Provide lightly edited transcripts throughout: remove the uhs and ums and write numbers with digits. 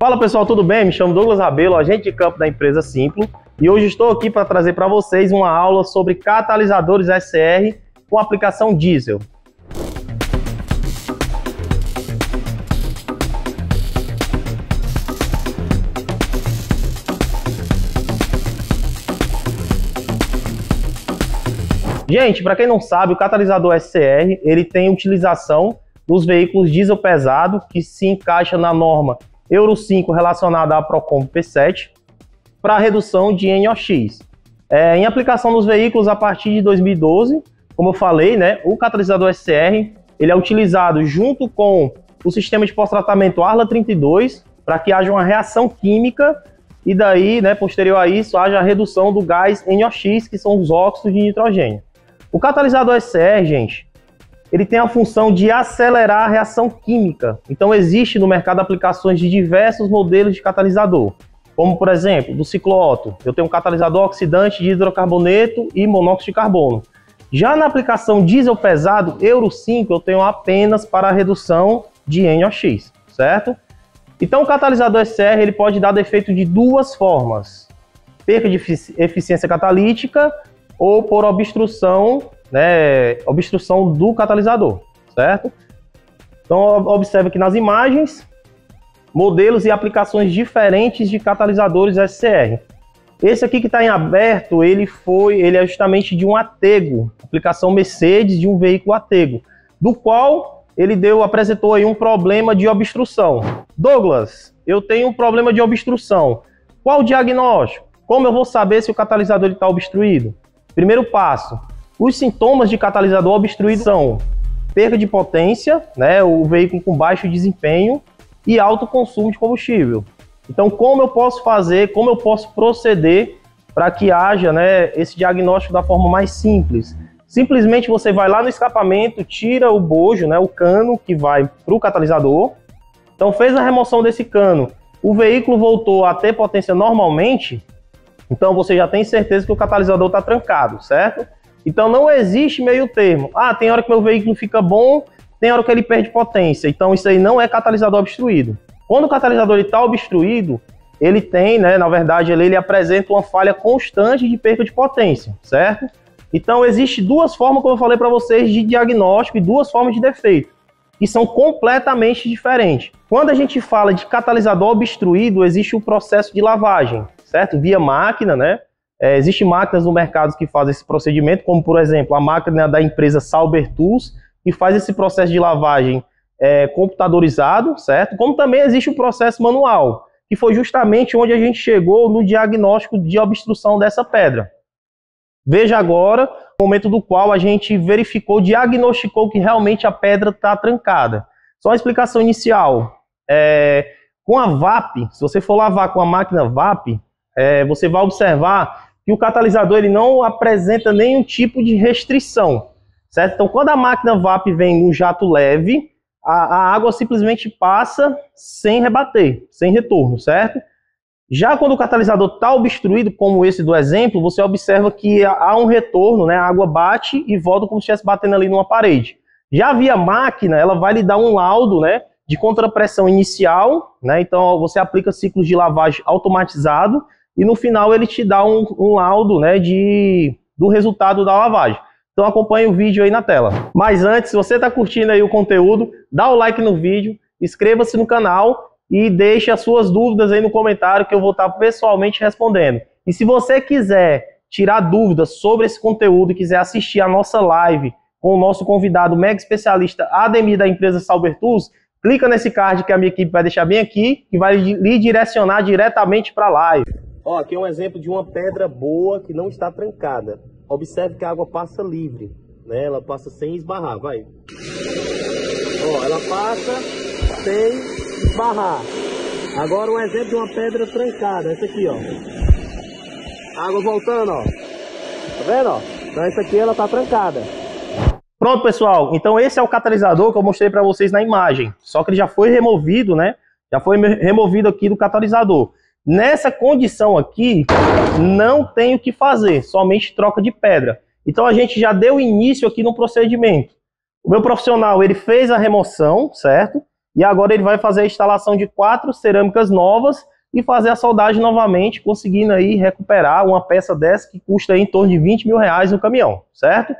Fala pessoal, tudo bem? Me chamo Douglas Rabelo, agente de campo da empresa Simplo, e hoje estou aqui para trazer para vocês uma aula sobre catalisadores SCR com aplicação diesel. Gente, para quem não sabe, o catalisador SCR ele tem utilização nos veículos diesel pesado que se encaixa na norma Euro 5 relacionada à Procomp P7 para redução de NOx. Em aplicação nos veículos a partir de 2012, como eu falei, né, o catalisador SCR ele é utilizado junto com o sistema de pós-tratamento Arla 32 para que haja uma reação química e daí, né, posterior a isso, haja a redução do gás NOx, que são os óxidos de nitrogênio. O catalisador SCR, gente, ele tem a função de acelerar a reação química. Então existe no mercado aplicações de diversos modelos de catalisador, como por exemplo, do ciclo Otto, eu tenho um catalisador oxidante de hidrocarboneto e monóxido de carbono. Já na aplicação diesel pesado, Euro 5, eu tenho apenas para a redução de NOx, certo? Então o catalisador SCR ele pode dar defeito de duas formas: perca de eficiência catalítica ou por obstrução, né, obstrução do catalisador, certo? Então observe aqui nas imagens modelos e aplicações diferentes de catalisadores SCR. Esse aqui que está em aberto, ele é justamente de um Atego, aplicação Mercedes de um veículo Atego, do qual ele apresentou aí um problema de obstrução. Douglas, eu tenho um problema de obstrução. Qual o diagnóstico? Como eu vou saber se o catalisador está obstruído? Primeiro passo, os sintomas de catalisador obstruído são perda de potência, né, o veículo com baixo desempenho e alto consumo de combustível. Então, como eu posso fazer, como eu posso proceder para que haja, né, esse diagnóstico da forma mais simples? Simplesmente você vai lá no escapamento, tira o bojo, né, o cano que vai para o catalisador. Então, fez a remoção desse cano, o veículo voltou a ter potência normalmente, então você já tem certeza que o catalisador está trancado, certo? Então não existe meio termo. Ah, tem hora que meu veículo fica bom, tem hora que ele perde potência. Então isso aí não é catalisador obstruído. Quando o catalisador está obstruído, ele tem, né, na verdade, ele apresenta uma falha constante de perda de potência, certo? Então existe duas formas, como eu falei para vocês, de diagnóstico e duas formas de defeito, que são completamente diferentes. Quando a gente fala de catalisador obstruído, existe o processo de lavagem, certo? Via máquina, né? Existem máquinas no mercado que fazem esse procedimento, como por exemplo a máquina da empresa Sauber Tools, que faz esse processo de lavagem computadorizado, certo? Como também existe o processo manual, que foi justamente onde a gente chegou no diagnóstico de obstrução dessa pedra. Veja agora o momento do qual a gente verificou, diagnosticou que realmente a pedra está trancada. Só uma explicação inicial. Com a VAP, se você for lavar com a máquina VAP, você vai observar que o catalisador ele não apresenta nenhum tipo de restrição, certo? Então, quando a máquina VAP vem num jato leve, a água simplesmente passa sem rebater, sem retorno, certo? Já quando o catalisador está obstruído, como esse do exemplo, você observa que há um retorno, né? A água bate e volta como se estivesse batendo ali numa parede. Já a via máquina, ela vai lhe dar um laudo, né, de contrapressão inicial, né? Então você aplica ciclos de lavagem automatizado e no final ele te dá um laudo, né, do resultado da lavagem. Então acompanhe o vídeo aí na tela. Mas antes, se você está curtindo aí o conteúdo, dá o like no vídeo, inscreva-se no canal e deixe as suas dúvidas aí no comentário que eu vou estar pessoalmente respondendo. E se você quiser tirar dúvidas sobre esse conteúdo e quiser assistir a nossa live com o nosso convidado mega especialista Ademir da empresa Sauber Tools, clica nesse card que a minha equipe vai deixar bem aqui, que vai lhe direcionar diretamente para a live. Ó, aqui é um exemplo de uma pedra boa que não está trancada. Observe que a água passa livre, né? Ela passa sem esbarrar, vai. Ó, ela passa sem esbarrar. Agora um exemplo de uma pedra trancada, essa aqui, ó. Água voltando, ó. Tá vendo, ó? Então essa aqui ela tá trancada. Pronto, pessoal. Então esse é o catalisador que eu mostrei para vocês na imagem. Só que ele já foi removido, né? Já foi removido aqui do catalisador. Nessa condição aqui, não tem o que fazer, somente troca de pedra. Então a gente já deu início aqui no procedimento. O meu profissional, ele fez a remoção, certo? e agora ele vai fazer a instalação de 4 cerâmicas novas e fazer a soldagem novamente, conseguindo aí recuperar uma peça dessa que custa aí em torno de R$20 mil no caminhão, certo?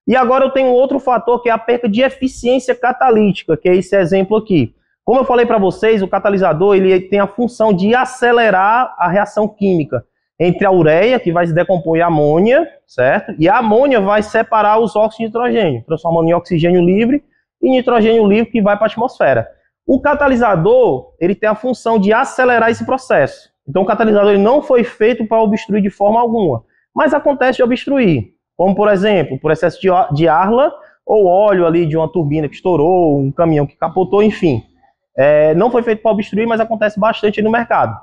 E agora eu tenho outro fator que é a perca de eficiência catalítica, que é esse exemplo aqui. Como eu falei para vocês, o catalisador ele tem a função de acelerar a reação química entre a ureia, que vai se decompor em amônia, certo? E a amônia vai separar os óxidos de nitrogênio, transformando em oxigênio livre e nitrogênio livre que vai para a atmosfera. O catalisador, ele tem a função de acelerar esse processo. Então o catalisador ele não foi feito para obstruir de forma alguma, mas acontece de obstruir, como por exemplo, por excesso de arla ou óleo ali de uma turbina que estourou, um caminhão que capotou, enfim. Não foi feito para obstruir, mas acontece bastante no mercado.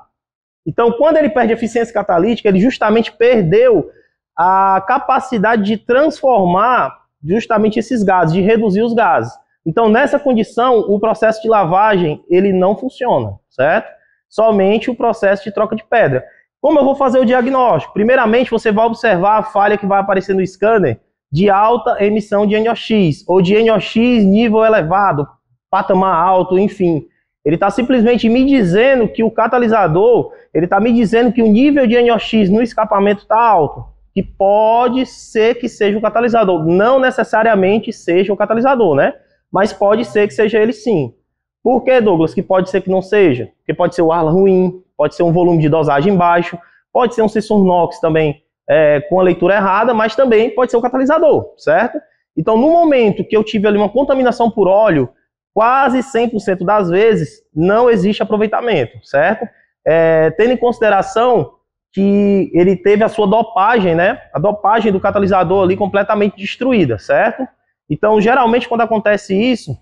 Então, quando ele perde eficiência catalítica, ele justamente perdeu a capacidade de transformar justamente esses gases, de reduzir os gases. Então, nessa condição, o processo de lavagem, ele não funciona, certo? Somente o processo de troca de pedra. Como eu vou fazer o diagnóstico? Primeiramente, você vai observar a falha que vai aparecer no scanner de alta emissão de NOx, ou de NOx nível elevado, patamar alto, enfim. Ele está simplesmente me dizendo que o catalisador, ele está me dizendo que o nível de NOx no escapamento está alto, que pode ser que seja o catalisador, não necessariamente seja o catalisador, né? Mas pode ser que seja ele sim. Por que, Douglas, que pode ser que não seja? Porque pode ser o ar ruim, pode ser um volume de dosagem baixo, pode ser um sensor NOx também com a leitura errada, mas também pode ser o catalisador, certo? Então, no momento que eu tive ali uma contaminação por óleo, quase 100% das vezes não existe aproveitamento, certo? Tendo em consideração que ele teve a sua dopagem, né? A dopagem do catalisador ali completamente destruída, certo? Então, geralmente, quando acontece isso,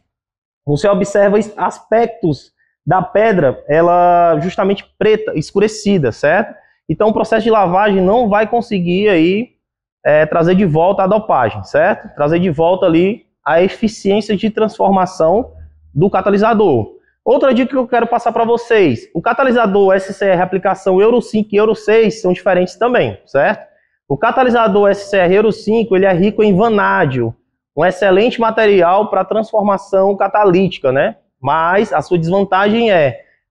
você observa aspectos da pedra, ela justamente preta, escurecida, certo? Então, o processo de lavagem não vai conseguir aí trazer de volta a dopagem, certo? Trazer de volta ali a eficiência de transformação do catalisador. Outra dica que eu quero passar para vocês, o catalisador SCR aplicação Euro 5 e Euro 6 são diferentes também, certo? O catalisador SCR Euro 5, ele é rico em vanádio, um excelente material para transformação catalítica, né? Mas a sua desvantagem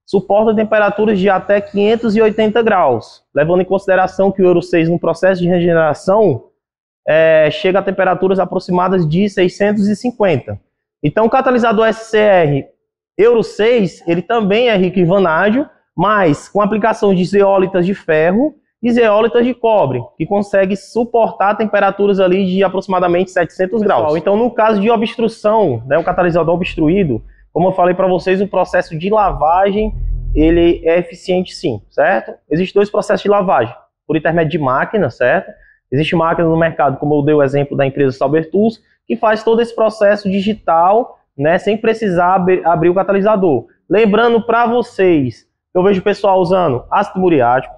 suporta temperaturas de até 580 graus, levando em consideração que o Euro 6 no processo de regeneração chega a temperaturas aproximadas de 650. Então o catalisador SCR Euro 6, ele também é rico em vanádio, mas com aplicação de zeólitas de ferro e zeólitas de cobre, que consegue suportar temperaturas ali de aproximadamente 700 graus. Então, no caso de obstrução, né, um catalisador obstruído, como eu falei para vocês, o processo de lavagem, ele é eficiente sim, certo? Existem 2 processos de lavagem, por intermédio de máquina, certo? Existe máquina no mercado, como eu dei o exemplo da empresa Sauber Tools, que faz todo esse processo digital, né, sem precisar abrir o catalisador. Lembrando para vocês, eu vejo o pessoal usando ácido muriático,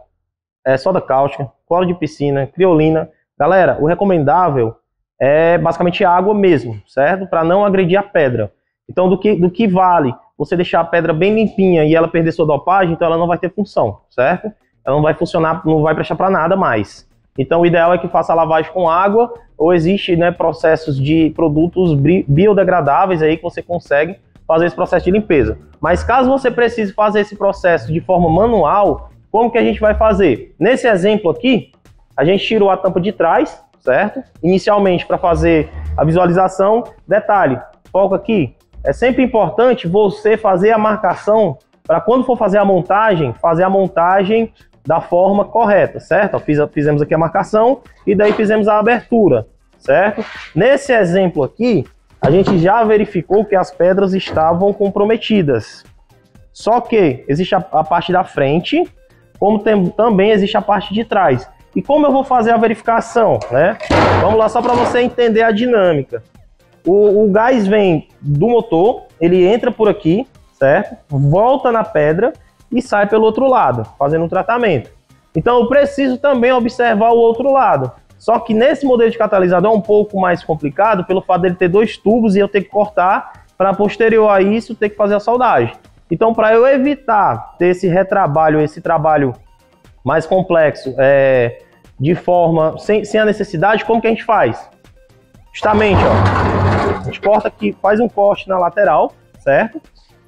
soda cáustica, cloro de piscina, criolina. Galera, o recomendável é basicamente água mesmo, certo? Para não agredir a pedra. Então, do que vale você deixar a pedra bem limpinha e ela perder sua dopagem, então ela não vai ter função, certo? Ela não vai funcionar, não vai prestar para nada mais. Então, o ideal é que faça a lavagem com água, ou existe, né, processos de produtos biodegradáveis aí que você consegue fazer esse processo de limpeza. Mas caso você precise fazer esse processo de forma manual, como que a gente vai fazer? Nesse exemplo aqui, a gente tirou a tampa de trás, certo? Inicialmente para fazer a visualização. Detalhe, foca aqui. É sempre importante você fazer a marcação para quando for fazer a montagem da forma correta, certo? Fizemos aqui a marcação e daí fizemos a abertura, certo? Nesse exemplo aqui, a gente já verificou que as pedras estavam comprometidas. Só que existe a parte da frente, como também existe a parte de trás. E como eu vou fazer a verificação, né? Vamos lá, só para você entender a dinâmica. O gás vem do motor, ele entra por aqui, certo? Volta na pedra e sai pelo outro lado, fazendo um tratamento. Então eu preciso também observar o outro lado. Só que nesse modelo de catalisador é um pouco mais complicado pelo fato dele ter 2 tubos e eu ter que cortar para posterior a isso ter que fazer a soldagem. Então, para eu evitar ter esse retrabalho, esse trabalho mais complexo, de forma sem a necessidade, como que a gente faz? Justamente, ó, a gente corta aqui, faz um corte na lateral, certo?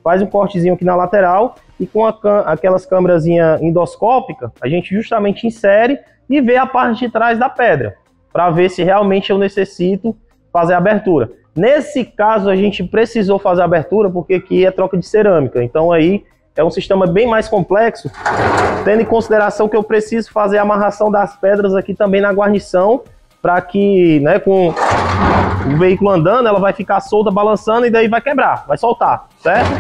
faz um cortezinho aqui na lateral e com aquelas câmerazinhas endoscópicas, a gente justamente insere e vê a parte de trás da pedra, para ver se realmente eu necessito fazer a abertura. Nesse caso, a gente precisou fazer a abertura porque aqui é troca de cerâmica, então aí é um sistema bem mais complexo, tendo em consideração que eu preciso fazer a amarração das pedras aqui também na guarnição, para que, né, com o veículo andando, ela vai ficar solta, balançando, e daí vai quebrar, vai soltar, certo?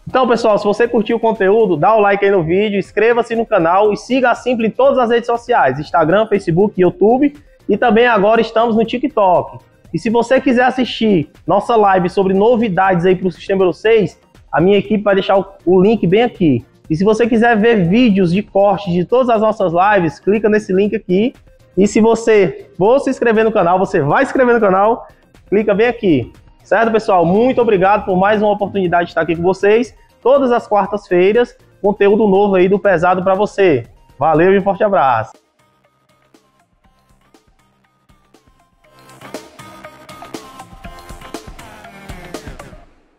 Então, pessoal, se você curtiu o conteúdo, dá o like aí no vídeo, inscreva-se no canal e siga a Simply em todas as redes sociais, Instagram, Facebook, YouTube, e também agora estamos no TikTok. E se você quiser assistir nossa live sobre novidades aí para o sistema Euro 6, a minha equipe vai deixar o link bem aqui. E se você quiser ver vídeos de corte de todas as nossas lives, clica nesse link aqui. E se você for se inscrever no canal, você vai se inscrever no canal, clica bem aqui. Certo, pessoal? Muito obrigado por mais uma oportunidade de estar aqui com vocês. Todas as quartas-feiras, conteúdo novo aí do Pesado para você. Valeu e um forte abraço.